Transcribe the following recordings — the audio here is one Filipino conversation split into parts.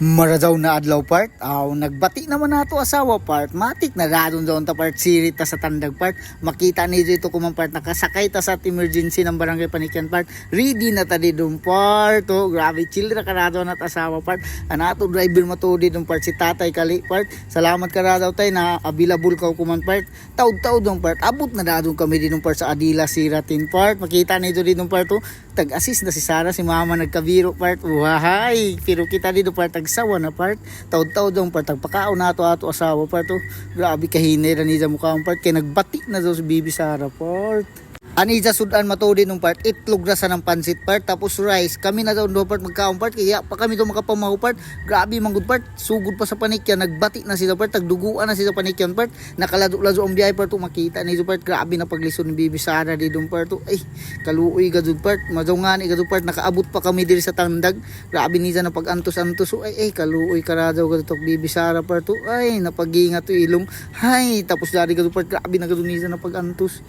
Marajaw na adlaw part, nagbati naman nato asawa part, matik na radon daw ta part sirit ta sa tandag part, makita ni dito kuman part, nakasakay ta sa emergency ng barangay Panikyan part, ready na ta didong part, grabe chill na karado na asawa part, anato driver matudi dong part si tatay kali part, salamat karadaw tay na available ka kuman part, taud-taud dong part, abot na dadong kami didong part sa Adila Siratin part, makita ni didong part tag-assist na si Sara, si mama nagkabiro part, wahay, pero kita dito part sawa na part, taud-taud dong part, pagpakao na ato asawa part, grabe kahinay na niya mukha ang part, kaya nagbati na daw si Bibi Sara part. Ani sa sudan matodi nung part, itlog na sa ng pansit part, tapos rice, kami na daw do part magkaon part, kaya pa kami daw makapamaw part, grabe manggod part, sugod pa sa Panikyan, nagbati na sila part, tagduguan na sila Panikyan part, nakalado-lado ang biyahe part, makita na ito part, grabe na paglison ni Bibi Sara di dong part, ay, kaluoy gadud part, madungani gadud part, nakaabot pa kami diri sa tandag, grabe niya na pag-antos-antos, ay, kaluoy karadaw gadud Bibi Sara part, ay, napaginga to ilong, ay, tapos dari gadud part, grabe na gadud niya na pag-antos.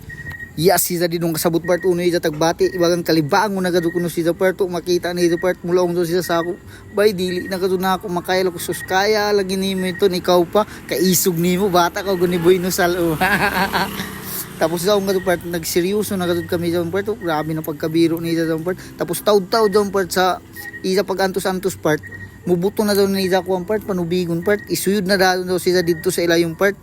Yes, siya din nung kasabot part uno siya tagbati ibagang kalibang mo na gado kuno siya part makita ni ito part mula ong siya sa ako bay dili na gado na ako makaila ko sus kaya lagi nimo ito ikaw pa kaisog nimo bata ka guni boy no sal tapos daw nga part nagseryoso na gado kami sa part grabe na pagkabiro ni sa part tapos taud-taud daw part sa isa pag-antos-antos part mubuto na daw ni sa kuan part panubigon part isuyod na daw siya dito sa ilayong part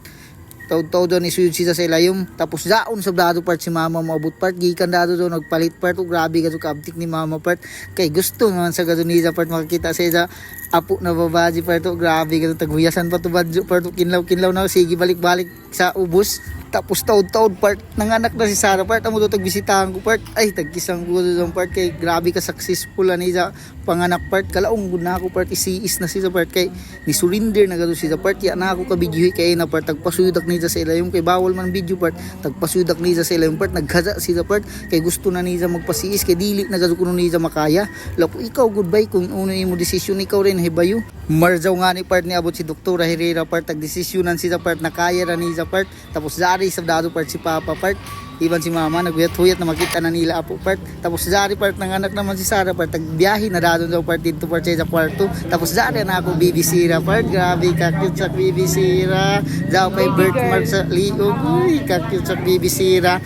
taud-taud daw ni suyod siya sa ilayom tapos daon sa dado part si mama maabot part gikan dado daw nagpalit part grabe gato kabtik ni mama part kay gusto naman sa gato niya part makakita sa isa apo na babaji part grabe gato taghuyasan pa to badyo part kinlaw na sige balik-balik sa ubos tapos taud-taud part nanganak na si Sara part amo daw tagbisitahan ko part ay tagkisang ko daw part kay grabe ka successful ani sa panganak part kalaong gud na ako part isiis na si sa part kay ni surrender na gato si sa part ya na ako ka video kay na part tagpasudak ni sa ilayong kay bawal man video part tagpasudak ni sa ilayong part naghaza si sa part kay gusto na niya magpasiis kay dili na gato kuno niya makaya lapo ikaw goodbye kung uno imo desisyon ikaw rin hibayo marjaw nga ni part ni abot si Doktora Herrera part tagdesisyonan si sa part nakaya ra ni sa part tapos dari sa dado part si Papa part iban si mama naguyat-huyat na makita na nila apo part tapos dari part ng anak naman si Sara part tagbiyahe na dado daw part dito part sa kwarto tapos dari na ako Bibi Sira part grabe ka-cute sa Bibi Sira daw pa birthmark sa liog uy ka-cute sa Bibi Sira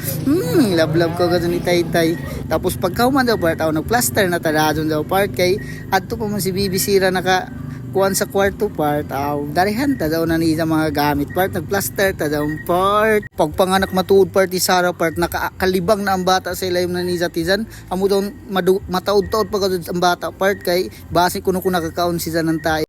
love ko gato ni Taytay tapos pagkauman daw part nagplaster na tadado daw part kay adto pa man si Bibi Sira naka kuan sa kwarto part darihan ta daw na niya mga gamit part nagplaster ta daw part pagpanganak matuod part ni Sara part nakakalibang na ang bata sa ilayom na niya tizan amo daw mataud-taud pa ang bata part kay base kuno nakakaon siya ng tayo